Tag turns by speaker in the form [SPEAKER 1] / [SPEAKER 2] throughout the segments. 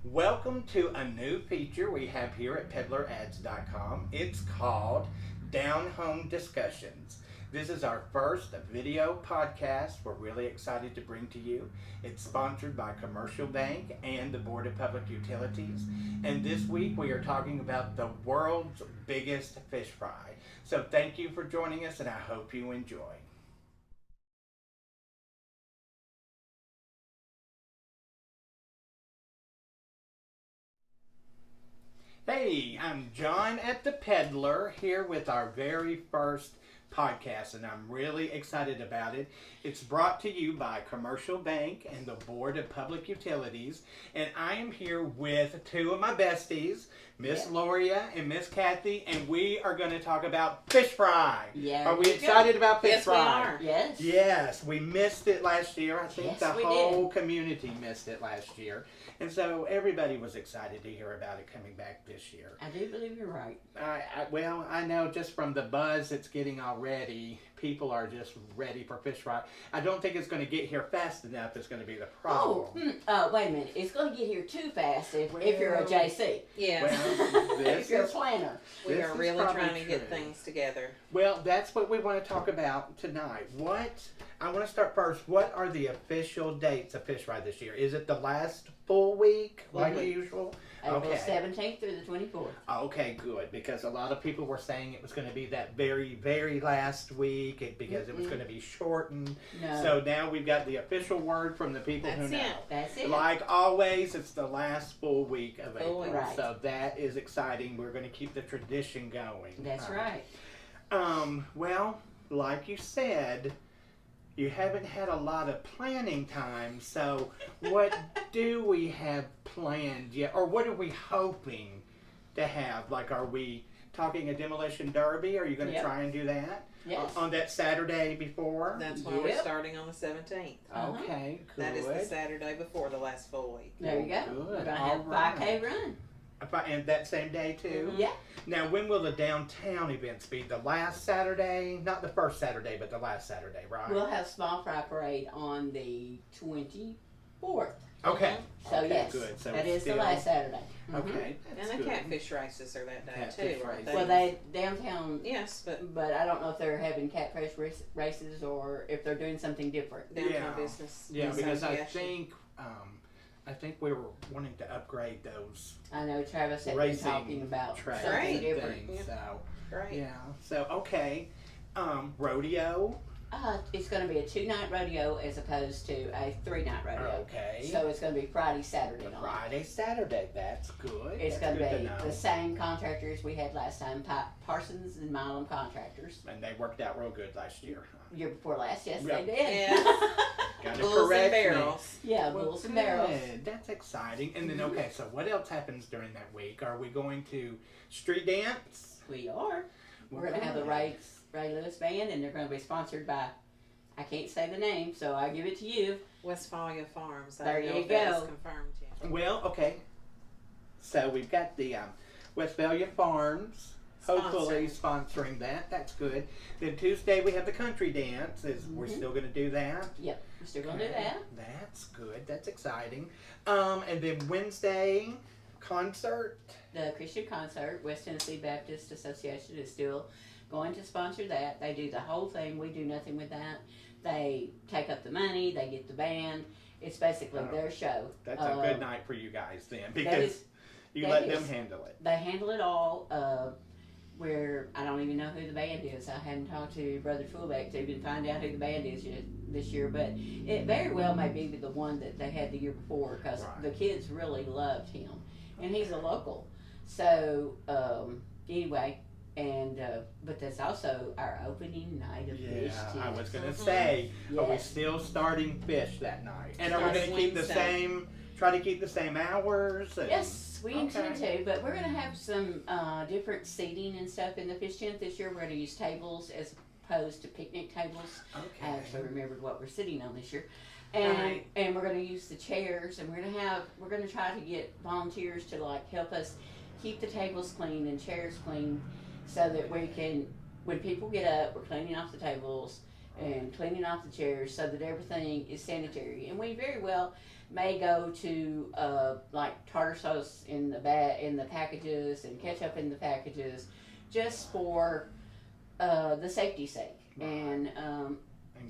[SPEAKER 1] Welcome to a new feature we have here at peddlerads.com. It's called Down Home Discussions. This is our first video podcast we're really excited to bring to you. It's sponsored by Commercial Bank and the Board of Public Utilities. And this week we are talking about the world's biggest fish fry. So thank you for joining us, and I hope you enjoy. Hey, I'm John at the Peddler here with our very first podcast, and I'm really excited about it. It's brought to you by Commercial Bank and the Board of Public Utilities, and I am here with two of my besties, Miss Loria and Miss Kathy, and we are going to talk about fish fry.
[SPEAKER 2] Yeah,
[SPEAKER 1] are we excited about fish
[SPEAKER 2] yes,
[SPEAKER 1] fry?
[SPEAKER 2] We are. Yes.
[SPEAKER 1] Yes, we missed it last year. I think
[SPEAKER 2] yes,
[SPEAKER 1] the whole community missed it last year. And so everybody was excited to hear about it coming back this year.
[SPEAKER 2] I do believe you're right.
[SPEAKER 1] Well, I know just from the buzz it's getting already, people are just ready for fish fry. I don't think it's going to get here fast enough is going to be the problem.
[SPEAKER 2] Wait a minute. It's going to get here too fast if you're a JC.
[SPEAKER 3] Yeah.
[SPEAKER 1] Well,
[SPEAKER 2] if you're a planner.
[SPEAKER 3] We are really trying to get things together.
[SPEAKER 1] Well, that's what we want to talk about tonight. I want to start first. What are the official dates of fish fry this year? Is it the last full week like usual?
[SPEAKER 2] April 17th through the 24th.
[SPEAKER 1] Okay, good. Because a lot of people were saying it was going to be that very, very last week because it was going to be shortened.
[SPEAKER 2] No.
[SPEAKER 1] So now we've got the official word from the people who know.
[SPEAKER 2] That's it.
[SPEAKER 1] Like always, it's the last full week of April.
[SPEAKER 2] Right.
[SPEAKER 1] So that is exciting. We're going to keep the tradition going.
[SPEAKER 2] That's right.
[SPEAKER 1] Well, like you said, you haven't had a lot of planning time, so what do we have planned yet? Or what are we hoping to have? Like, are we talking a demolition derby? Are you going to try and do that?
[SPEAKER 2] Yes.
[SPEAKER 1] On that Saturday before?
[SPEAKER 3] That's why we're starting on the 17th.
[SPEAKER 1] Okay, good.
[SPEAKER 3] That is the Saturday before the last full week.
[SPEAKER 2] There you go.
[SPEAKER 1] Good.
[SPEAKER 2] We're going to have a 5K run.
[SPEAKER 1] And that same day, too?
[SPEAKER 2] Yeah.
[SPEAKER 1] Now, when will the downtown events be? The last Saturday? Not the first Saturday, but the last Saturday, right?
[SPEAKER 2] We'll have small fry parade on the 24th.
[SPEAKER 1] Okay.
[SPEAKER 2] So,
[SPEAKER 1] okay,
[SPEAKER 2] yes.
[SPEAKER 1] Good. So
[SPEAKER 2] that is
[SPEAKER 1] still...
[SPEAKER 2] the last Saturday.
[SPEAKER 1] Okay.
[SPEAKER 3] And the catfish races are that day,
[SPEAKER 1] Catfish
[SPEAKER 3] too, aren't they?
[SPEAKER 2] Well, they downtown.
[SPEAKER 3] Yes,
[SPEAKER 2] but I don't know if they're having catfish races or if they're doing something different.
[SPEAKER 3] Downtown business.
[SPEAKER 1] Yeah, because I think we were wanting to upgrade those.
[SPEAKER 2] I know Travis had been talking about something different.
[SPEAKER 1] Things, so
[SPEAKER 3] right.
[SPEAKER 1] Yeah. So okay, rodeo.
[SPEAKER 2] It's going to be a 2-night rodeo as opposed to a 3-night rodeo.
[SPEAKER 1] Okay.
[SPEAKER 2] So it's going to be Friday, Saturday night.
[SPEAKER 1] Friday, Saturday. That's good.
[SPEAKER 2] It's going to be the same contractors we had last time, Parsons and Milam Contractors.
[SPEAKER 1] And they worked out real good last year.
[SPEAKER 2] Year before last, yes,
[SPEAKER 1] Yep.
[SPEAKER 2] they did.
[SPEAKER 3] Yes.
[SPEAKER 1] Bulls
[SPEAKER 3] and barrels.
[SPEAKER 2] Yeah,
[SPEAKER 1] well,
[SPEAKER 2] bulls and barrels.
[SPEAKER 1] That's exciting. And then okay, so what else happens during that week? Are we going to street dance?
[SPEAKER 2] We are. We're going to have the Ray Lewis Band, and they're going to be sponsored by, I can't say the name, so I give it to you.
[SPEAKER 3] Westphalia Farms.
[SPEAKER 2] There you go.
[SPEAKER 3] That's confirmed yet.
[SPEAKER 1] Well, okay. So we've got the Westphalia Farms hopefully sponsoring that. That's good. Then Tuesday we have the country dance. We're still going to do that?
[SPEAKER 2] Yep, we're still going to do that.
[SPEAKER 1] That's good. That's exciting. And then Wednesday, concert.
[SPEAKER 2] The Christian concert, West Tennessee Baptist Association is still going to sponsor that. They do the whole thing. We do nothing with that. They take up the money. They get the band. It's basically their show.
[SPEAKER 1] That's a good night for you guys then, because you let them handle it.
[SPEAKER 2] They handle it all. Where I don't even know who the band is. I hadn't talked to Brother Fullback to even find out who the band is yet this year, but it very well may be the one that they had the year before, because the kids really loved him, and he's a local. So anyway, and but that's also our opening night of Fish Tent.
[SPEAKER 1] I was gonna say, are we still starting fish that night? And are we gonna keep the same? Try to keep the same hours?
[SPEAKER 2] Yes, we intend to, but we're going to have some different seating and stuff in the fish tent this year. We're going to use tables as opposed to picnic tables.
[SPEAKER 1] Okay.
[SPEAKER 2] I actually remembered what we're sitting on this year. And and we're going to use the chairs, and we're going to try to get volunteers to help us keep the tables clean and chairs clean, so that we can, when people get up, we're cleaning off the tables and cleaning off the chairs so that everything is sanitary. And we very well may go to like tartar sauce in the packages and ketchup in the packages, just for the safety's sake. And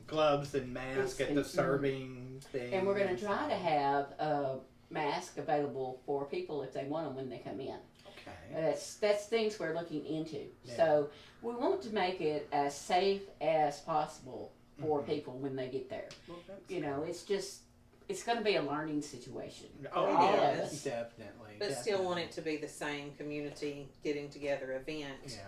[SPEAKER 1] gloves and masks at the serving thing.
[SPEAKER 2] and we're going to try to have masks available for people if they want them when they come in.
[SPEAKER 1] Okay.
[SPEAKER 2] That's things we're looking into.
[SPEAKER 1] Yeah.
[SPEAKER 2] So we want to make it as safe as possible for people when they get there.
[SPEAKER 1] Well, that's
[SPEAKER 2] You know, it's going to be a learning situation
[SPEAKER 1] Oh,
[SPEAKER 2] for
[SPEAKER 3] It
[SPEAKER 2] all
[SPEAKER 1] yeah,
[SPEAKER 2] of us.
[SPEAKER 1] definitely.
[SPEAKER 3] But
[SPEAKER 1] definitely.
[SPEAKER 3] still want it to be the same community getting together event
[SPEAKER 1] Yeah.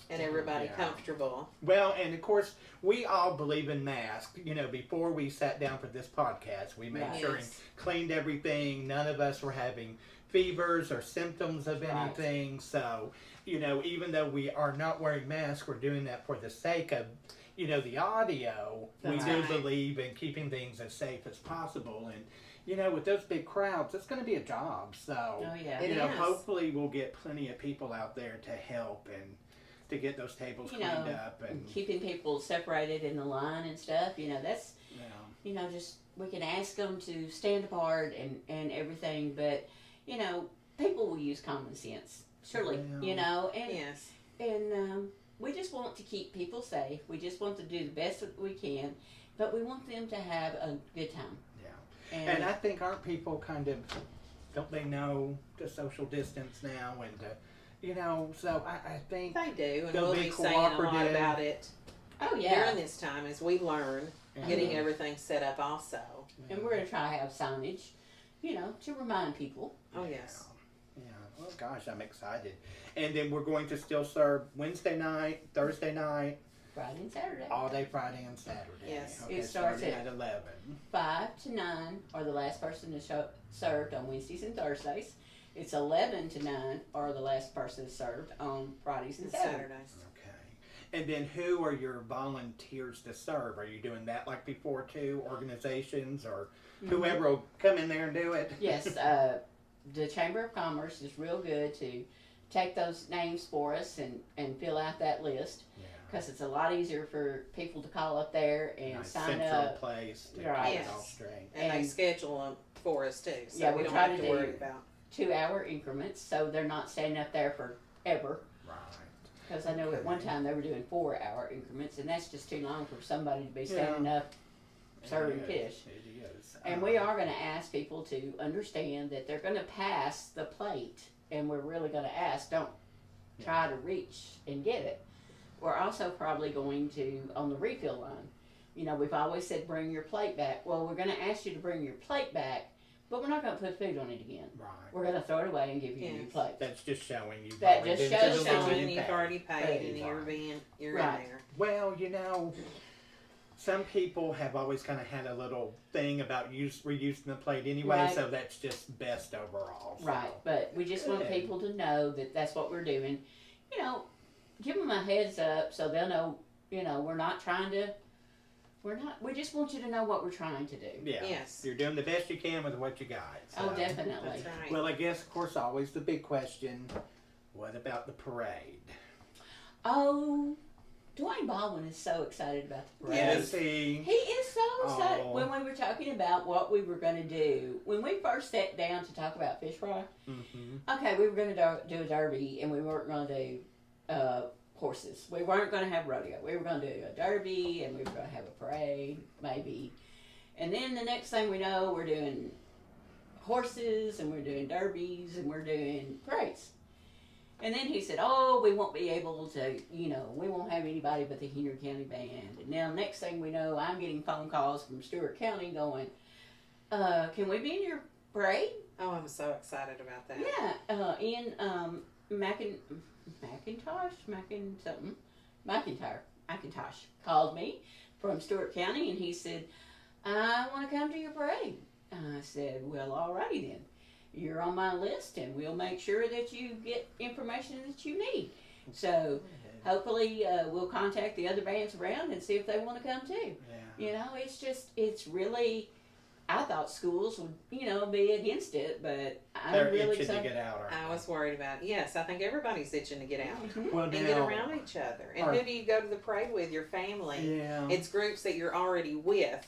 [SPEAKER 3] and everybody
[SPEAKER 1] Yeah.
[SPEAKER 3] comfortable.
[SPEAKER 1] Well, and of course, we all believe in masks. You know, before we sat down for this podcast, we made
[SPEAKER 2] Right.
[SPEAKER 1] sure and
[SPEAKER 3] Yes.
[SPEAKER 1] cleaned everything. None of us were having fevers or symptoms of
[SPEAKER 2] Right.
[SPEAKER 1] anything. So, you know, even though we are not wearing masks, we're doing that for the sake of, you know, the audio. We do
[SPEAKER 3] Right.
[SPEAKER 1] believe in keeping things as safe as possible. And, you know, with those big crowds, it's going to be a job. So,
[SPEAKER 2] Oh yeah.
[SPEAKER 3] It
[SPEAKER 1] you know,
[SPEAKER 3] is.
[SPEAKER 1] hopefully we'll get plenty of people out there to help and to get those tables
[SPEAKER 2] You
[SPEAKER 1] cleaned
[SPEAKER 2] know,
[SPEAKER 1] up. And,
[SPEAKER 2] Keeping people separated in the line and stuff, you know, that's,
[SPEAKER 1] you know,
[SPEAKER 2] you know, just, we can ask them to stand apart and everything, but, you know, people will use common sense, surely,
[SPEAKER 1] Well,
[SPEAKER 2] you know, and,
[SPEAKER 3] Yes.
[SPEAKER 2] and we just want to keep people safe. We just want to do the best that we can, but we want them to have a good time.
[SPEAKER 1] Yeah.
[SPEAKER 2] And,
[SPEAKER 1] And I think our people kind of, don't they know to social distance now and to, you know, so I think,
[SPEAKER 3] They do, and
[SPEAKER 1] They'll
[SPEAKER 3] we'll
[SPEAKER 1] be
[SPEAKER 3] be saying a lot
[SPEAKER 1] cooperative.
[SPEAKER 3] about it
[SPEAKER 2] oh yeah,
[SPEAKER 3] during this time as we learn, getting everything set up also.
[SPEAKER 2] and we're gonna try to have signage, you know, to remind people.
[SPEAKER 3] Oh, yes.
[SPEAKER 1] Yeah. Oh gosh, I'm excited. And then we're going to still serve Wednesday night, Thursday night,
[SPEAKER 2] Friday and Saturday.
[SPEAKER 1] all day Friday and Saturday.
[SPEAKER 3] Yes.
[SPEAKER 1] Okay,
[SPEAKER 2] It starts
[SPEAKER 1] starting
[SPEAKER 2] at-
[SPEAKER 1] at 11.
[SPEAKER 2] 5 to 9 are the last person to served on Wednesdays and Thursdays. It's 11 to 9 are the last person served on Fridays and
[SPEAKER 3] And
[SPEAKER 2] Saturdays.
[SPEAKER 3] Saturdays.
[SPEAKER 1] Okay. And then who are your volunteers to serve? Are you doing that like before too? Organizations or whoever will come in there and do it?
[SPEAKER 2] Yes, the Chamber of Commerce is real good to take those names for us and fill out that list,
[SPEAKER 1] Yeah.
[SPEAKER 2] because it's a lot easier for people to call up there and
[SPEAKER 1] Nice
[SPEAKER 2] sign
[SPEAKER 1] central
[SPEAKER 2] up.
[SPEAKER 1] place to
[SPEAKER 2] Right.
[SPEAKER 1] get it all
[SPEAKER 3] Yes.
[SPEAKER 1] straight.
[SPEAKER 3] And they
[SPEAKER 2] And-
[SPEAKER 3] schedule them for us too, so
[SPEAKER 2] Yeah,
[SPEAKER 3] we
[SPEAKER 2] we
[SPEAKER 3] don't
[SPEAKER 2] try
[SPEAKER 3] have
[SPEAKER 2] to
[SPEAKER 3] to
[SPEAKER 2] do-
[SPEAKER 3] worry about.
[SPEAKER 2] 2-hour increments, so they're not standing up there forever.
[SPEAKER 1] Right.
[SPEAKER 2] Because I know at one time they were doing 4-hour increments, and that's just too long for somebody to be standing up serving
[SPEAKER 1] It
[SPEAKER 2] fish.
[SPEAKER 1] is. It is.
[SPEAKER 2] And we are going to ask people to understand that they're going to pass the plate, and we're really going to ask, don't try to reach and get it. We're also probably going to, on the refill line, you know, we've always said bring your plate back. Well, we're going to ask you to bring your plate back, but we're not going to put food on it again.
[SPEAKER 1] Right.
[SPEAKER 2] We're going to throw it away and give you your
[SPEAKER 3] Yes.
[SPEAKER 2] plate.
[SPEAKER 1] That's just showing you've
[SPEAKER 2] That
[SPEAKER 1] already
[SPEAKER 2] just
[SPEAKER 1] been
[SPEAKER 2] shows
[SPEAKER 1] to the
[SPEAKER 2] showing
[SPEAKER 1] line
[SPEAKER 3] Showing
[SPEAKER 1] and
[SPEAKER 3] you've
[SPEAKER 1] paid.
[SPEAKER 3] already paid and
[SPEAKER 1] Right.
[SPEAKER 3] you're
[SPEAKER 2] Right.
[SPEAKER 3] in there.
[SPEAKER 1] Well, you know, some people have always kind of had a little thing about reusing the plate anyway,
[SPEAKER 2] Right.
[SPEAKER 1] so that's just best overall. So.
[SPEAKER 2] Right, but we just want
[SPEAKER 1] Good.
[SPEAKER 2] people to know that that's what we're doing. You know, give them a heads up so they'll know, you know, we just want you to know what we're trying to do.
[SPEAKER 1] Yeah.
[SPEAKER 3] Yes.
[SPEAKER 1] You're doing the best you can with what you got.
[SPEAKER 2] Oh,
[SPEAKER 1] so.
[SPEAKER 2] definitely.
[SPEAKER 3] That's right.
[SPEAKER 1] Well, I guess, of course, always the big question, what about the parade?
[SPEAKER 2] Oh, Dwayne Baldwin is so excited about the parade.
[SPEAKER 1] Yes, he.
[SPEAKER 2] He is so excited.
[SPEAKER 1] Oh.
[SPEAKER 2] When we were talking about what we were going to do, when we first sat down to talk about fish fry,
[SPEAKER 1] Mm-hmm.
[SPEAKER 2] okay, we were going to do a derby, and we weren't going to do horses. We weren't going to have rodeo. We were going to do a derby, and we were going to have a parade, maybe. And then the next thing we know, we're doing horses, and we're doing derbies, and we're doing parades. And then he said, oh, we won't be able to, you know, we won't have anybody but the Henry County Band. And now next thing we know, I'm getting phone calls from Stewart County going, can we be in your parade?
[SPEAKER 3] Oh, I'm so excited about that.
[SPEAKER 2] Yeah, Ian McIntosh called me from Stewart County, and he said, I want to come to your parade. I said, well, alrighty then. You're on my list, and we'll make sure that you get information that you need. So hopefully we'll contact the other bands around and see if they want to come too.
[SPEAKER 1] Yeah.
[SPEAKER 2] You know, it's really, I thought schools would, you know, be against it, but I'm
[SPEAKER 1] They're
[SPEAKER 2] really
[SPEAKER 1] itching to
[SPEAKER 2] excited.
[SPEAKER 1] get out.
[SPEAKER 3] I was worried about it. Yes, I think everybody's itching to get out
[SPEAKER 2] Mhm.
[SPEAKER 1] Well,
[SPEAKER 3] and
[SPEAKER 1] now,
[SPEAKER 3] get around each other. And
[SPEAKER 1] Or-
[SPEAKER 3] who do you go to the parade with? Your family.
[SPEAKER 1] Yeah.
[SPEAKER 3] It's groups that you're already with,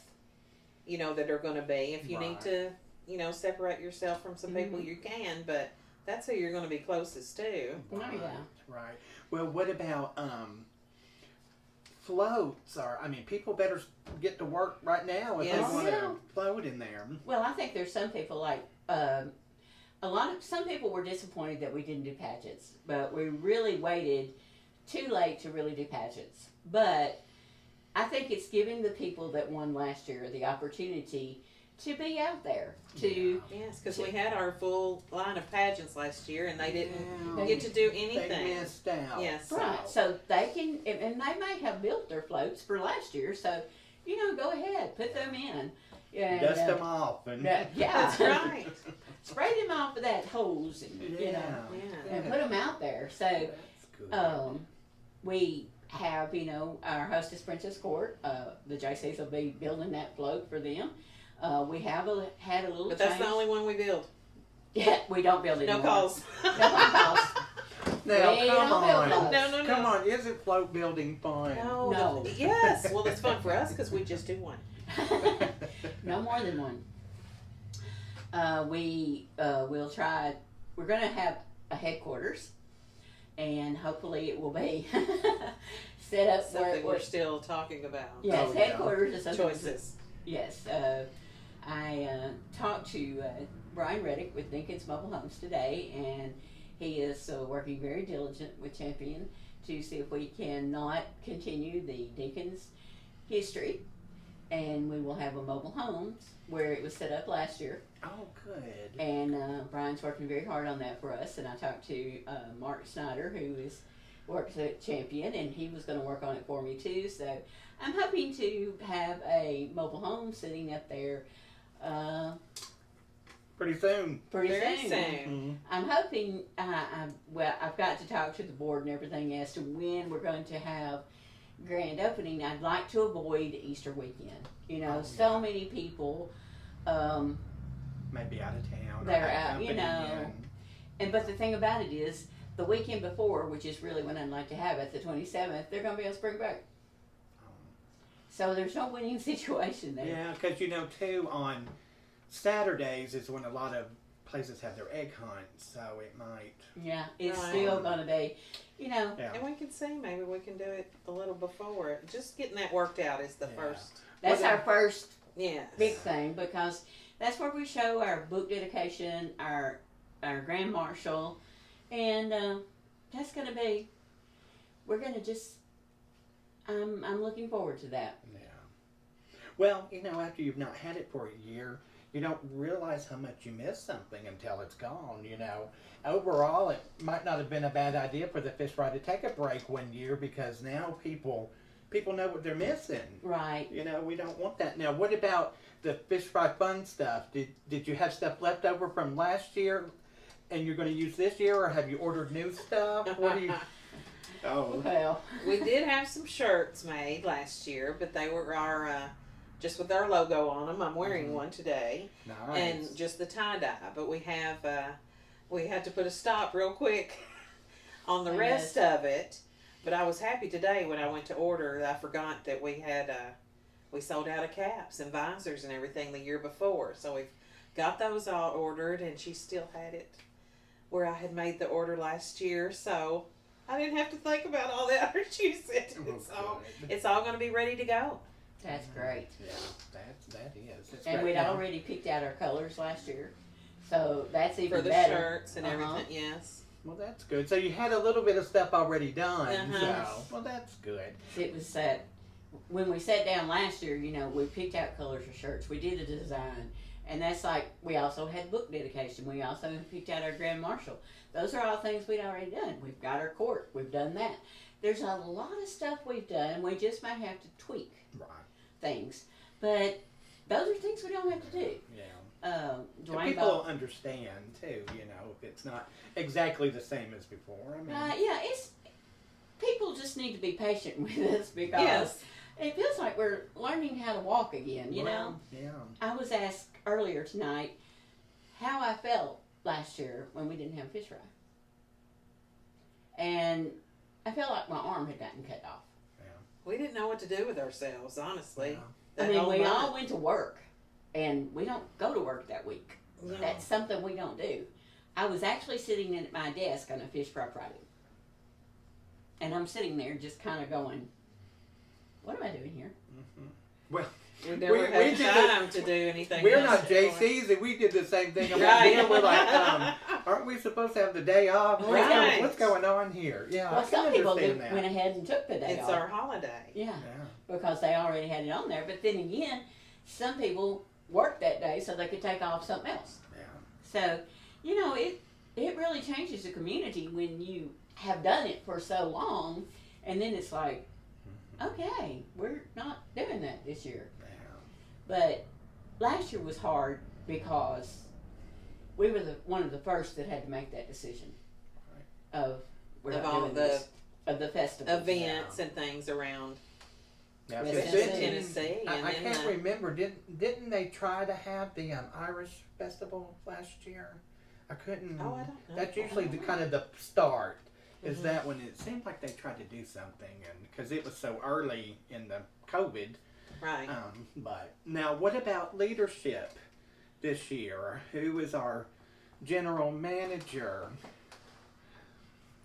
[SPEAKER 3] you know, that are going to be. If you need
[SPEAKER 1] Right.
[SPEAKER 3] to, separate yourself from some people you can, but that's who you're going to be closest to.
[SPEAKER 2] Oh, yeah.
[SPEAKER 1] Right. Well, what about floats? People better get to work right now if
[SPEAKER 3] Yes.
[SPEAKER 1] they want to float in there.
[SPEAKER 2] Well, I think there's some people like some people were disappointed that we didn't do pageants, but we really waited too late to really do pageants. But I think it's giving the people that won last year the opportunity to be out there.
[SPEAKER 3] Yes, because we had our full line of pageants last year, and they didn't get to do anything.
[SPEAKER 1] They missed out.
[SPEAKER 3] Yes.
[SPEAKER 2] Right, so they can, and they may have built their floats for last year, so, go ahead, put them in. And,
[SPEAKER 1] Dust them off. And
[SPEAKER 3] That's right.
[SPEAKER 2] Spray them off with that hose, and, and put them out there. So,
[SPEAKER 1] That's good.
[SPEAKER 2] we have, our Hostess Princess Court. The Jaycees will be building that float for them. We have had a little
[SPEAKER 3] But that's
[SPEAKER 2] change.
[SPEAKER 3] the only one we build.
[SPEAKER 2] Yeah, we don't build anymore.
[SPEAKER 3] No calls.
[SPEAKER 2] No phone calls.
[SPEAKER 1] Now,
[SPEAKER 2] We
[SPEAKER 1] come
[SPEAKER 2] don't build
[SPEAKER 1] on.
[SPEAKER 2] those.
[SPEAKER 3] No.
[SPEAKER 1] Come on, isn't float building fun?
[SPEAKER 2] No.
[SPEAKER 3] Yes. Well, it's fun for us because we just do one.
[SPEAKER 2] No more than one. We'll try. We're going to have a headquarters, and hopefully it will be set up
[SPEAKER 3] Something
[SPEAKER 2] where
[SPEAKER 3] we're still talking about.
[SPEAKER 2] yes,
[SPEAKER 1] Oh, yeah.
[SPEAKER 2] headquarters is something.
[SPEAKER 3] Choices.
[SPEAKER 2] Yes. I talked to Brian Reddick with Dinkins Mobile Homes today, and he is working very diligent with Champion to see if we can not continue the Dinkins history, and we will have a mobile homes where it was set up last year.
[SPEAKER 1] Oh, good.
[SPEAKER 2] And Brian's working very hard on that for us. And I talked to Mark Snyder, who works at Champion, and he was going to work on it for me too. So I'm hoping to have a mobile home sitting up there
[SPEAKER 1] Pretty soon.
[SPEAKER 2] pretty
[SPEAKER 3] Very
[SPEAKER 2] soon.
[SPEAKER 1] Mm-hmm.
[SPEAKER 2] I'm hoping. I've got to talk to the board and everything as to when we're going to have grand opening. I'd like to avoid Easter weekend. So many people.
[SPEAKER 1] Maybe out of town.
[SPEAKER 2] They're
[SPEAKER 1] or had
[SPEAKER 2] out,
[SPEAKER 1] company
[SPEAKER 2] But the thing about it is, the weekend before, which is really when I'd like to have it, the 27th, they're going to be on spring break. So there's no winning situation there.
[SPEAKER 1] Yeah, because too, on Saturdays is when a lot of places have their egg hunts, so it might.
[SPEAKER 2] Yeah, it's
[SPEAKER 3] Right.
[SPEAKER 2] still going to be,
[SPEAKER 1] Yeah.
[SPEAKER 3] And we can see, maybe we can do it a little before. Just getting that worked out is the first.
[SPEAKER 2] that's our first
[SPEAKER 3] Yes.
[SPEAKER 2] big thing, because that's where we show our book dedication, our grand marshal, and that's going to be. We're going to just. I'm looking forward to that.
[SPEAKER 1] Yeah. Well, after you've not had it for a year, you don't realize how much you miss something until it's gone. Overall, it might not have been a bad idea for the fish fry to take a break one year, because now people know what they're missing.
[SPEAKER 2] Right.
[SPEAKER 1] We don't want that. Now, what about the fish fry fun stuff? Did you have stuff left over from last year and you're going to use this year, or have you ordered new stuff? What do you... Oh.
[SPEAKER 2] Well.
[SPEAKER 3] We did have some shirts made last year, but they were our just with our logo on them. I'm wearing one today,
[SPEAKER 1] Nice.
[SPEAKER 3] and just the tie dye. But we had to put a stop real quick on the rest of it. But I was happy today when I went to order. I forgot that we had we sold out of caps and visors and everything the year before, so we've got those all ordered, and she still had it where I had made the order last year, so I didn't have to think about all that. She said it's all going to be ready to go.
[SPEAKER 2] That's great.
[SPEAKER 1] Yeah, that is. It's
[SPEAKER 2] And
[SPEAKER 1] great.
[SPEAKER 2] we'd already picked out our colors last year, so that's even
[SPEAKER 3] For the
[SPEAKER 2] better.
[SPEAKER 3] shirts and everything, yes.
[SPEAKER 1] Well, that's good. So you had a little bit of stuff already done.
[SPEAKER 3] Uh-huh.
[SPEAKER 1] So, well, that's good.
[SPEAKER 2] It was when we sat down last year, we picked out colors for shirts. We did a design, and that's like, we also had book dedication. We also picked out our grand marshal. Those are all things we'd already done. We've got our court. We've done that. There's a lot of stuff we've done. We just might have to tweak
[SPEAKER 1] Right.
[SPEAKER 2] things, but those are things we don't have to do.
[SPEAKER 1] Yeah.
[SPEAKER 2] Dwayne
[SPEAKER 1] And people understand too. If it's not exactly the same as before.
[SPEAKER 2] it's people just need to be patient with us, because
[SPEAKER 3] Yes.
[SPEAKER 2] it feels like we're learning how to walk again.
[SPEAKER 1] Yeah.
[SPEAKER 2] I was asked earlier tonight how I felt last year when we didn't have fish fry, and I felt like my arm had gotten cut off.
[SPEAKER 3] We didn't know what to do with ourselves, honestly.
[SPEAKER 1] Yeah.
[SPEAKER 2] I
[SPEAKER 3] That
[SPEAKER 2] mean,
[SPEAKER 3] whole
[SPEAKER 2] we
[SPEAKER 3] month.
[SPEAKER 2] all went to work, and we don't go to work that week.
[SPEAKER 3] No.
[SPEAKER 2] That's something we don't do. I was actually sitting at my desk on a fish fry Friday. And I'm sitting there just kind of going, what am I doing here?
[SPEAKER 1] Well,
[SPEAKER 3] We never
[SPEAKER 1] we
[SPEAKER 3] had
[SPEAKER 1] did
[SPEAKER 3] time to do anything
[SPEAKER 1] we're
[SPEAKER 3] else
[SPEAKER 1] not
[SPEAKER 3] anymore.
[SPEAKER 1] Jaycees, and we did the same thing. I'm
[SPEAKER 3] Right.
[SPEAKER 1] like, we're like, aren't we supposed to have the day off?
[SPEAKER 3] Right.
[SPEAKER 1] What's going on here? Yeah,
[SPEAKER 2] Well,
[SPEAKER 1] I can
[SPEAKER 2] some people
[SPEAKER 1] understand that.
[SPEAKER 2] went ahead and took the day
[SPEAKER 3] It's
[SPEAKER 2] off.
[SPEAKER 3] our holiday.
[SPEAKER 2] Yeah,
[SPEAKER 1] Yeah.
[SPEAKER 2] because they already had it on there. But then again, some people worked that day so they could take off something else.
[SPEAKER 1] Yeah.
[SPEAKER 2] So, you know, it really changes the community when you have done it for so long, and then it's like, okay, we're not doing that this year.
[SPEAKER 1] Yeah.
[SPEAKER 2] But last year was hard because we were one of the first that had to make that decision of we're
[SPEAKER 3] Of
[SPEAKER 2] not
[SPEAKER 3] all
[SPEAKER 2] doing
[SPEAKER 3] the
[SPEAKER 2] this, of the festival.
[SPEAKER 3] Events and things around
[SPEAKER 1] Now,
[SPEAKER 2] West
[SPEAKER 1] didn't-
[SPEAKER 3] West
[SPEAKER 2] Tennessee.
[SPEAKER 3] Tennessee. And
[SPEAKER 1] I
[SPEAKER 3] then
[SPEAKER 1] can't remember. Didn't they try to have the Irish festival last year? I couldn't.
[SPEAKER 3] Oh, I don't know.
[SPEAKER 1] That's usually
[SPEAKER 2] I don't
[SPEAKER 1] the
[SPEAKER 2] know.
[SPEAKER 1] kind of the start. Is
[SPEAKER 3] Mhm.
[SPEAKER 1] that when it seemed like they tried to do something, and because it was so early in the COVID.
[SPEAKER 3] Right.
[SPEAKER 1] But now, what about leadership this year? Who is our general manager?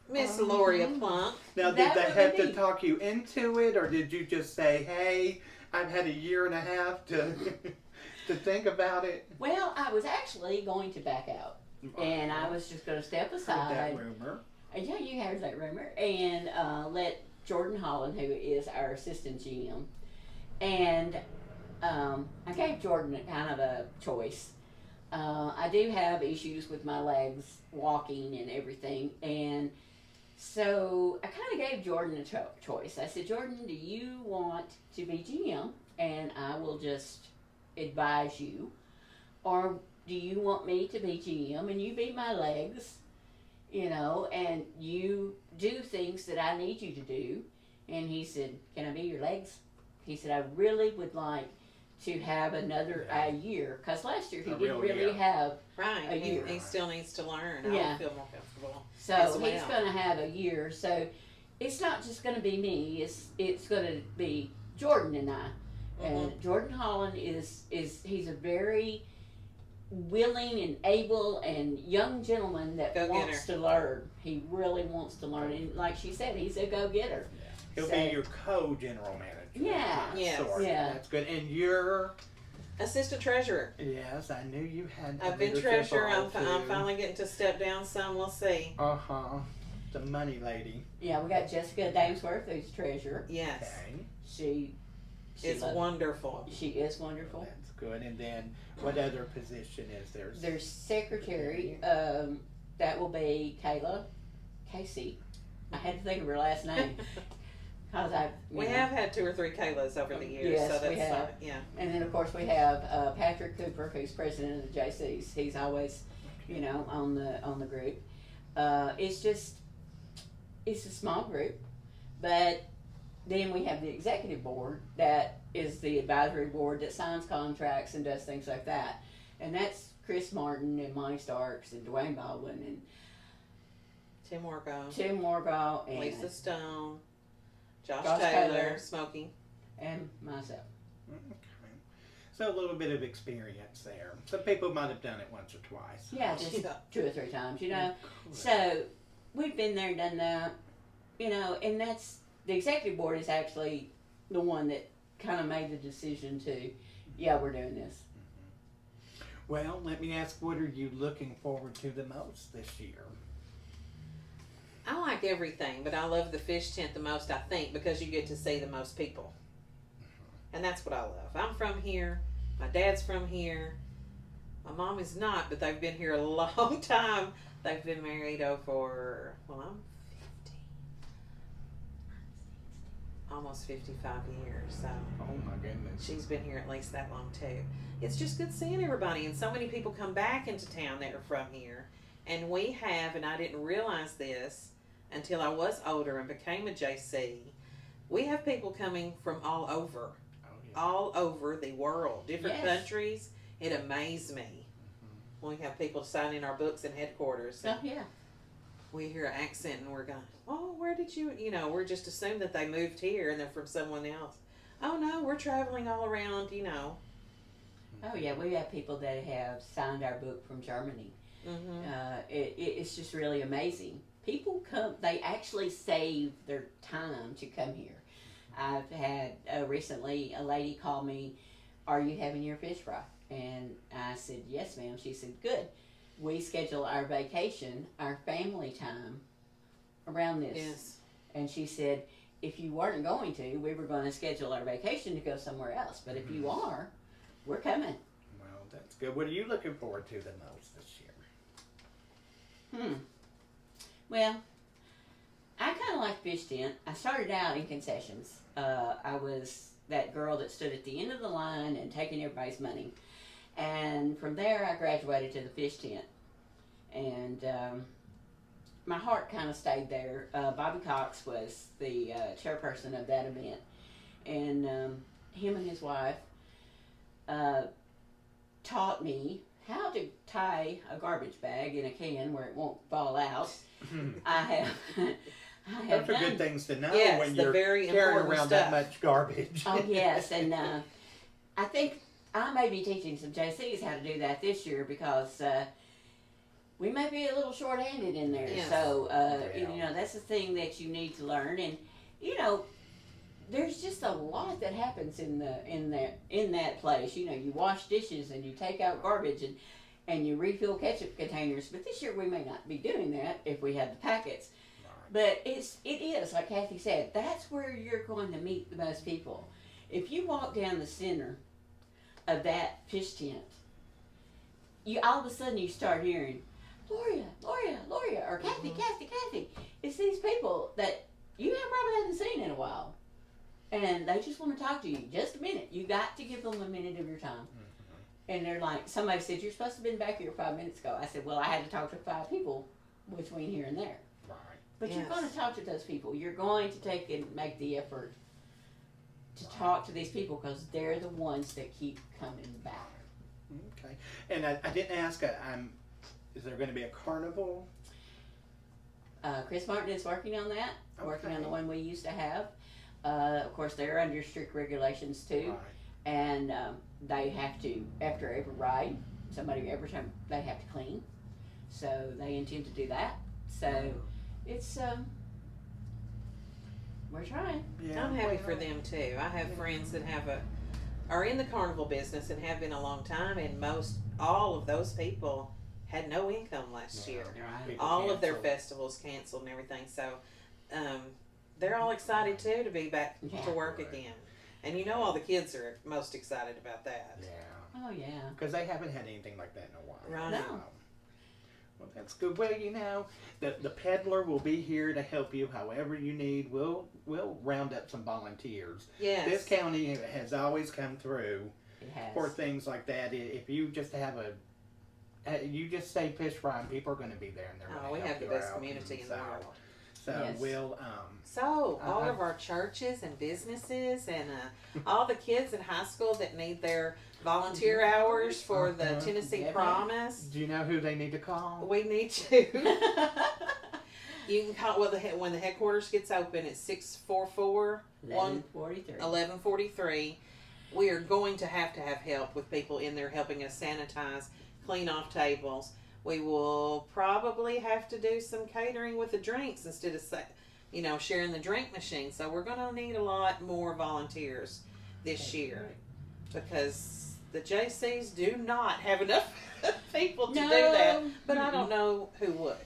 [SPEAKER 3] Miss Loria Plunk.
[SPEAKER 1] Now, did
[SPEAKER 2] That
[SPEAKER 1] they
[SPEAKER 2] would
[SPEAKER 1] have
[SPEAKER 2] be
[SPEAKER 1] to
[SPEAKER 2] neat.
[SPEAKER 1] talk you into it, or did you just say, "Hey, I've had a year and a half to to think about it"?
[SPEAKER 2] Well, I was actually going to back out, and I was just going to step
[SPEAKER 1] Heard
[SPEAKER 2] aside.
[SPEAKER 1] that rumor.
[SPEAKER 2] Yeah, you heard that rumor, and let Jordan Holland, who is our assistant GM, and I gave Jordan kind of a choice. I do have issues with my legs walking and everything, and so I kind of gave Jordan a choice. I said, Jordan, do you want to be GM, and I will just advise you, or do you want me to be GM and you be my legs, you know, and you do things that I need you to do? And he said, can I be your legs? He said, I really would like to have another year, because last year he
[SPEAKER 1] A
[SPEAKER 2] didn't
[SPEAKER 1] real
[SPEAKER 2] really
[SPEAKER 1] year.
[SPEAKER 2] have.
[SPEAKER 3] Right.
[SPEAKER 2] A
[SPEAKER 3] He,
[SPEAKER 2] year.
[SPEAKER 3] he still needs to learn. I
[SPEAKER 2] Yeah.
[SPEAKER 3] would feel more comfortable.
[SPEAKER 2] So
[SPEAKER 3] As
[SPEAKER 2] he's
[SPEAKER 3] well.
[SPEAKER 2] going to have a year. So it's not just going to be me. It's going to be Jordan and I. And Jordan Holland is he's a very willing and able and young gentleman that
[SPEAKER 3] Go-getter.
[SPEAKER 2] wants to learn. He really wants to learn, and like she said, he's a go-getter.
[SPEAKER 1] He'll
[SPEAKER 2] So-
[SPEAKER 1] be your co-general manager.
[SPEAKER 2] Yeah.
[SPEAKER 3] Yes.
[SPEAKER 1] Sort.
[SPEAKER 2] Yeah.
[SPEAKER 1] That's good. And you're,
[SPEAKER 3] Assistant treasurer.
[SPEAKER 1] yes, I knew you had.
[SPEAKER 3] I've been treasurer. I'm finally getting to step down some. We'll see.
[SPEAKER 1] The money lady.
[SPEAKER 2] Yeah, we got Jessica Damesworth, who's treasurer.
[SPEAKER 3] Yes.
[SPEAKER 1] Okay.
[SPEAKER 2] She
[SPEAKER 3] It's
[SPEAKER 2] loves-
[SPEAKER 3] wonderful.
[SPEAKER 2] She is wonderful.
[SPEAKER 1] That's good. And then, what other position is there?
[SPEAKER 2] There's secretary. That will be Kayla Casey. I had to think of her last name because
[SPEAKER 3] We have had 2 or 3 Kaylas over the years.
[SPEAKER 2] Yes,
[SPEAKER 3] so that's
[SPEAKER 2] we have.
[SPEAKER 3] yeah.
[SPEAKER 2] And then of course we have Patrick Cooper, who's president of the Jaycees. He's always, you know, on the group. It's a small group, but then we have the executive board that is the advisory board that signs contracts and does things like that, and that's Chris Martin and Monty Starks and Dwayne Baldwin and
[SPEAKER 3] Tim Wargo,
[SPEAKER 2] Tim Morgaw and
[SPEAKER 3] Lisa Stone, Josh
[SPEAKER 2] Josh
[SPEAKER 3] Taylor,
[SPEAKER 2] Taylor.
[SPEAKER 3] Smokey.
[SPEAKER 2] and myself.
[SPEAKER 1] Okay. So a little bit of experience there. Some people might have done it once or twice.
[SPEAKER 2] Yeah, just
[SPEAKER 3] Yeah.
[SPEAKER 2] 2 or 3 times, you know.
[SPEAKER 1] Cool.
[SPEAKER 2] So we've been there, done that, you know, and that's the executive board is actually the one that kind of made the decision to, yeah, we're doing this.
[SPEAKER 1] Well, let me ask, what are you looking forward to the most this year?
[SPEAKER 3] I like everything, but I love the fish tent the most, I think, because you get to see the most people. And that's what I love. I'm from here. My dad's from here. My mom is not, but they've been here a long time. They've been married over, well, I'm 50. Almost 55 years, so
[SPEAKER 1] Oh my goodness.
[SPEAKER 3] she's been here at least that long too. It's just good seeing everybody, and so many people come back into town that are from here. And we have, and I didn't realize this until I was older and became a JC, we have people coming from all over
[SPEAKER 1] Oh
[SPEAKER 3] the world, different
[SPEAKER 2] Yes.
[SPEAKER 3] countries. It amazed me when we have people signing our books in headquarters.
[SPEAKER 2] So yeah,
[SPEAKER 3] We hear an accent and we're going, oh, where did you, we're just assumed that they moved here and they're from someone else. Oh no, we're traveling all around,
[SPEAKER 2] Oh yeah, we have people that have signed our book from Germany. It's just really amazing. People come; they actually save their time to come here. I've had recently a lady call me, "Are you having your fish fry?" And I said, "Yes, ma'am." She said, "Good. We schedule our vacation, our family time, around this."
[SPEAKER 3] Yes.
[SPEAKER 2] And she said, "If you weren't going to, we were going to schedule our vacation to go somewhere else. But if you are, we're coming."
[SPEAKER 1] Well, that's good. What are you looking forward to the most this year?
[SPEAKER 2] Well, I kind of like fish tent. I started out in concessions. I was that girl that stood at the end of the line and taking everybody's money. And from there, I graduated to the fish tent. And my heart kind of stayed there. Bobby Cox was the chairperson of that event. And him and his wife taught me how to tie a garbage bag in a can where it won't fall out. I have
[SPEAKER 1] Those are
[SPEAKER 2] done.
[SPEAKER 1] good things to know
[SPEAKER 3] Yes,
[SPEAKER 1] when
[SPEAKER 3] the
[SPEAKER 1] you're
[SPEAKER 3] very
[SPEAKER 1] carrying
[SPEAKER 3] important
[SPEAKER 1] around
[SPEAKER 3] stuff.
[SPEAKER 1] that much garbage.
[SPEAKER 2] Oh yes, and I think I may be teaching some Jaycees how to do that this year because we may be a little short-handed in there.
[SPEAKER 3] Yes.
[SPEAKER 2] So
[SPEAKER 1] Yeah.
[SPEAKER 2] you know, that's the thing that you need to learn, and you know, there's just a lot that happens in that place. You know, you wash dishes and you take out garbage and you refill ketchup containers. But this year we may not be doing that if we have the packets. But it is like Kathy said. That's where you're going to meet the most people. If you walk down the center of that fish tent, you all of a sudden you start hearing, "Gloria, Gloria, Gloria," or "Kathy, Kathy, Kathy." It's these people that you probably haven't seen in a while, and they just want to talk to you. Just a minute. You got to give them a minute of your time. And they're like, somebody said, "You're supposed to have been back here 5 minutes ago." I said, "Well, I had to talk to 5 people between here and there."
[SPEAKER 1] Right.
[SPEAKER 2] But
[SPEAKER 3] Yes.
[SPEAKER 2] you're going to talk to those people. You're going to take and make the effort to talk to these people because they're the ones that keep coming back.
[SPEAKER 1] Okay. And I didn't ask, is there going to be a carnival?
[SPEAKER 2] Chris Martin is working on that, working on
[SPEAKER 1] Okay.
[SPEAKER 2] the one we used to have. Of course, they're under strict regulations too.
[SPEAKER 1] Right.
[SPEAKER 2] And they have to, after every ride, every time they have to clean. So they intend to do that. So it's, we're trying.
[SPEAKER 1] Yeah.
[SPEAKER 3] I'm happy for them too. I have friends that are in the carnival business and have been a long time, and all of those people had no income last year.
[SPEAKER 2] Right.
[SPEAKER 1] People
[SPEAKER 3] All of their
[SPEAKER 1] cancel.
[SPEAKER 3] festivals canceled and everything. So they're all excited too to be back
[SPEAKER 2] Yeah.
[SPEAKER 3] to work
[SPEAKER 1] Right.
[SPEAKER 3] again. And you know all the kids are most excited about that.
[SPEAKER 1] Yeah.
[SPEAKER 2] Oh, yeah.
[SPEAKER 1] Because they haven't had anything like that in a while.
[SPEAKER 3] Right.
[SPEAKER 2] No.
[SPEAKER 1] Well, that's good. Well, you know, the peddler will be here to help you however you need. We'll round up some volunteers.
[SPEAKER 3] Yes.
[SPEAKER 1] This county has always come through
[SPEAKER 2] It has.
[SPEAKER 1] for things like that. If you just have you just say fish fry, and people are going to be there and they're going to
[SPEAKER 3] we
[SPEAKER 1] help
[SPEAKER 3] have the
[SPEAKER 1] you
[SPEAKER 3] best
[SPEAKER 1] out.
[SPEAKER 3] community in the world.
[SPEAKER 1] So
[SPEAKER 2] Yes.
[SPEAKER 1] we'll
[SPEAKER 3] So, all
[SPEAKER 1] Uh-huh.
[SPEAKER 3] of our churches and businesses and all the kids in high school that need their volunteer hours for the
[SPEAKER 1] Uh-huh.
[SPEAKER 3] Tennessee
[SPEAKER 2] Yeah.
[SPEAKER 3] Promise,
[SPEAKER 1] do you know who they need to call?
[SPEAKER 3] we need to. You can call when the headquarters gets open at 644
[SPEAKER 2] 1143.
[SPEAKER 3] 1143. We are going to have help with people in there helping us sanitize, clean off tables. We will probably have to do some catering with the drinks instead of sharing the drink machine. So we're going to need a lot more volunteers this year because the Jaycees do not have enough people to do that. But I don't know who would.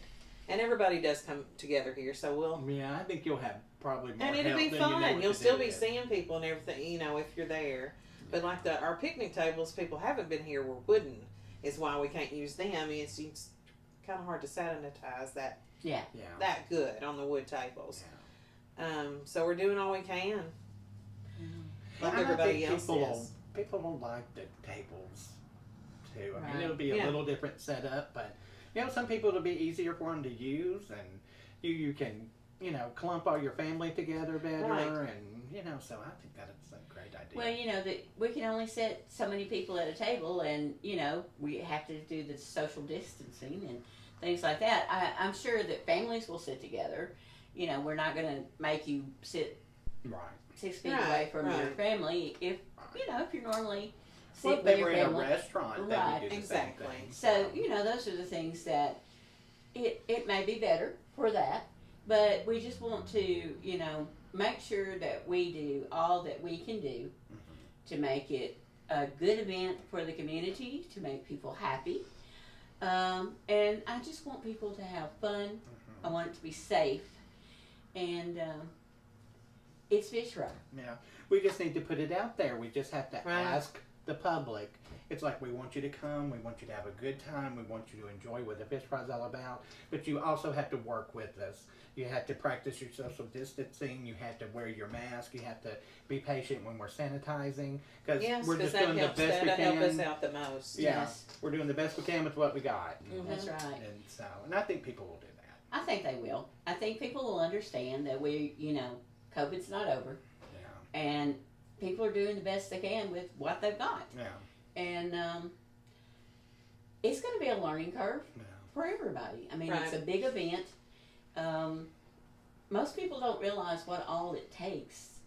[SPEAKER 3] And everybody does come together here, so we'll.
[SPEAKER 1] Yeah, I think you'll have probably more
[SPEAKER 3] And it'll
[SPEAKER 1] help
[SPEAKER 3] be
[SPEAKER 1] than you know
[SPEAKER 3] fun.
[SPEAKER 1] what
[SPEAKER 3] You'll
[SPEAKER 1] to
[SPEAKER 3] still
[SPEAKER 1] do
[SPEAKER 3] be
[SPEAKER 1] with.
[SPEAKER 3] seeing people and everything, if you're there. But like our picnic tables, people haven't been here. Were wooden, is why we can't use them. It's kind of hard to sanitize that
[SPEAKER 2] Yeah.
[SPEAKER 1] Yeah.
[SPEAKER 3] that good on the wood tables. So we're doing all we can, like
[SPEAKER 1] And I
[SPEAKER 3] everybody
[SPEAKER 1] think
[SPEAKER 3] else is.
[SPEAKER 1] people will like the tables too. I mean,
[SPEAKER 2] Right.
[SPEAKER 1] it'll be a
[SPEAKER 3] Yeah.
[SPEAKER 1] little different setup, but some people it'll be easier for them to use, and you can clump all your family together better,
[SPEAKER 3] Right.
[SPEAKER 1] and so I think that's a great idea.
[SPEAKER 2] Well, that we can only sit so many people at a table, and we have to do the social distancing and things like that. I'm sure that families will sit together. We're not going to make you sit
[SPEAKER 1] right.
[SPEAKER 2] 6 feet
[SPEAKER 3] Right,
[SPEAKER 2] away from your
[SPEAKER 3] right.
[SPEAKER 2] family if you're normally
[SPEAKER 1] Well,
[SPEAKER 2] sit
[SPEAKER 1] if
[SPEAKER 2] with
[SPEAKER 1] they
[SPEAKER 2] your
[SPEAKER 1] were in a
[SPEAKER 2] family.
[SPEAKER 1] restaurant, they
[SPEAKER 2] Right.
[SPEAKER 1] would do the
[SPEAKER 3] Exactly.
[SPEAKER 1] same thing.
[SPEAKER 2] So, those are the things that it may be better for that, but we just want to, make sure that we do all that we can do to make it a good event for the community, to make people happy. And I just want people to have fun. I want it to be safe. And it's fish fry.
[SPEAKER 1] Yeah, we just need to put it out there. We just have to
[SPEAKER 3] Right.
[SPEAKER 1] ask the public. It's like we want you to come, we want you to have a good time, we want you to enjoy what the fish fry is all about, but you also have to work with us. You have to practice your social distancing, you have to wear your mask, you have to be patient when we're sanitizing, because
[SPEAKER 3] Yes,
[SPEAKER 1] we're
[SPEAKER 3] because
[SPEAKER 1] just
[SPEAKER 3] that
[SPEAKER 1] doing the best we
[SPEAKER 3] that'll help us
[SPEAKER 1] can.
[SPEAKER 3] out the most.
[SPEAKER 1] Yeah,
[SPEAKER 2] Yes.
[SPEAKER 1] we're doing the best we can with what we got.
[SPEAKER 2] That's right.
[SPEAKER 1] And so, and I think people will do that.
[SPEAKER 2] I think they will. I think people will understand that COVID's not over.
[SPEAKER 1] Yeah,
[SPEAKER 2] And people are doing the best they can with what they've got.
[SPEAKER 1] yeah,
[SPEAKER 2] And it's going to be a learning curve
[SPEAKER 1] yeah.
[SPEAKER 2] for everybody. I mean,
[SPEAKER 3] Right.
[SPEAKER 2] it's a big event. Most people don't realize what all it takes,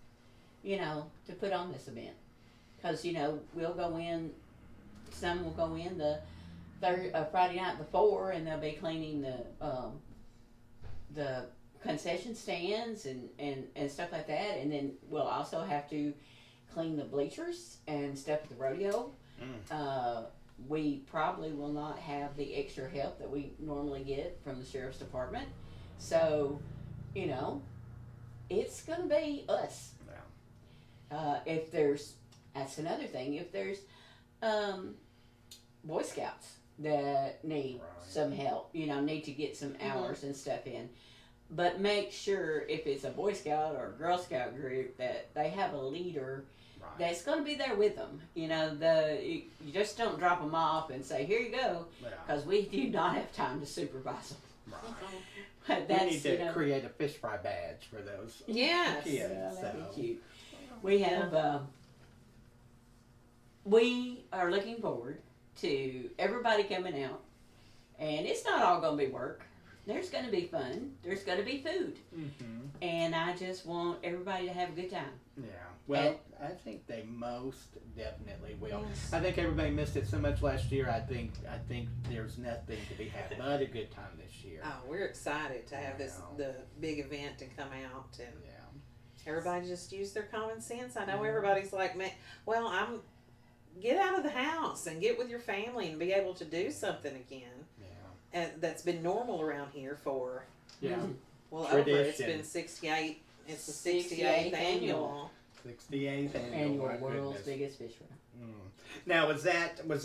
[SPEAKER 2] to put on this event. Because, we'll go in, some will go in the Friday night before, and they'll be cleaning the concession stands and stuff like that. And then we'll also have to clean the bleachers and stuff at the rodeo. We probably will not have the extra help that we normally get from the sheriff's department. So, it's going to be us. That's another thing, if there's Boy Scouts that need
[SPEAKER 1] Right.
[SPEAKER 2] some help, need to get some hours and stuff in. But make sure if it's a Boy Scout or a Girl Scout group that they have a leader
[SPEAKER 1] Right.
[SPEAKER 2] that's going to be there with them. You just don't drop them off and say, here you go,
[SPEAKER 1] Yeah.
[SPEAKER 2] because we do not have time to supervise them.
[SPEAKER 1] Right.
[SPEAKER 2] That's,
[SPEAKER 1] We need to create a fish fry badge for those
[SPEAKER 3] Yes.
[SPEAKER 1] kids.
[SPEAKER 2] Yeah, that'd
[SPEAKER 1] So.
[SPEAKER 2] be cute. We have, we are looking forward to everybody coming out, and it's not all going to be work. There's going to be fun. There's going to be food, and I just want everybody to have a good time.
[SPEAKER 1] Yeah. Well, I think they most definitely will.
[SPEAKER 3] Yes.
[SPEAKER 1] I think everybody missed it so much last year. I think there's nothing to be had but a good time this year.
[SPEAKER 3] Oh, we're excited to have the big event to come out, and everybody just use their common sense. I know everybody's like, man, well, get out of the house and get with your family and be able to do something again.
[SPEAKER 1] Yeah.
[SPEAKER 3] And that's been normal around here for
[SPEAKER 1] Yeah.
[SPEAKER 3] well
[SPEAKER 1] Tradition.
[SPEAKER 3] over. It's been 68. It's the 68th annual.
[SPEAKER 1] 68th
[SPEAKER 2] Annual
[SPEAKER 1] my
[SPEAKER 2] world's
[SPEAKER 1] goodness.
[SPEAKER 2] biggest fish fry.
[SPEAKER 1] Now, was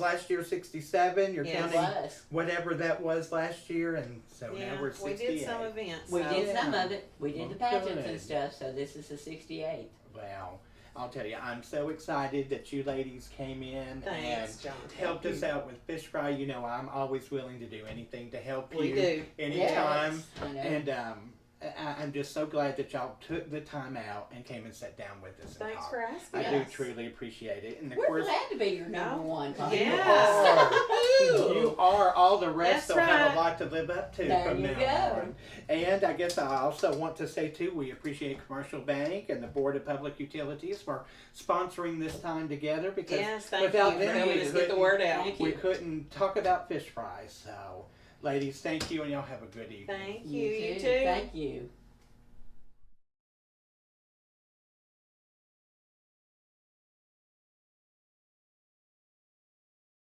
[SPEAKER 1] last year 67? You're
[SPEAKER 3] Yes.
[SPEAKER 1] counting
[SPEAKER 2] It was.
[SPEAKER 1] whatever that was last year, and so
[SPEAKER 3] Yeah,
[SPEAKER 1] now we're
[SPEAKER 3] we
[SPEAKER 1] 68.
[SPEAKER 3] did some events.
[SPEAKER 2] We
[SPEAKER 3] so-
[SPEAKER 2] did some of it. We did
[SPEAKER 1] Well,
[SPEAKER 2] the pageants
[SPEAKER 1] good.
[SPEAKER 2] and stuff, so this is the 68th.
[SPEAKER 1] Well, I'll tell you, I'm so excited that you ladies came in
[SPEAKER 3] Thanks,
[SPEAKER 1] and
[SPEAKER 3] John.
[SPEAKER 1] helped us out with fish fry. I'm always willing to do anything to help
[SPEAKER 3] We
[SPEAKER 1] you
[SPEAKER 3] do.
[SPEAKER 1] anytime.
[SPEAKER 2] Yes, I know.
[SPEAKER 1] And I'm just so glad that y'all took the time out and came and sat down with us. And
[SPEAKER 3] Thanks
[SPEAKER 1] talked.
[SPEAKER 3] for asking.
[SPEAKER 1] I do
[SPEAKER 2] Yes.
[SPEAKER 1] truly appreciate it. And of
[SPEAKER 2] We're
[SPEAKER 1] course,
[SPEAKER 2] glad to be your number
[SPEAKER 3] No.
[SPEAKER 2] one.
[SPEAKER 3] Yes.
[SPEAKER 1] you are. All the rest
[SPEAKER 3] That's
[SPEAKER 1] will have
[SPEAKER 3] right.
[SPEAKER 1] a lot to live up to
[SPEAKER 2] There
[SPEAKER 1] from
[SPEAKER 2] you
[SPEAKER 1] now
[SPEAKER 2] go.
[SPEAKER 1] on. And I guess I also want to say too, we appreciate Commercial Bank and the Board of Public Utilities for sponsoring this time together, because
[SPEAKER 3] Yes, thank you
[SPEAKER 1] without
[SPEAKER 3] for
[SPEAKER 1] them,
[SPEAKER 3] helping
[SPEAKER 1] we
[SPEAKER 3] us get the
[SPEAKER 1] couldn't-
[SPEAKER 3] word out.
[SPEAKER 2] Thank
[SPEAKER 1] we
[SPEAKER 2] you.
[SPEAKER 1] couldn't talk about fish fries. So, ladies, thank you, and y'all have a good evening.
[SPEAKER 3] Thank you. You
[SPEAKER 2] too.
[SPEAKER 3] too.
[SPEAKER 2] Thank you.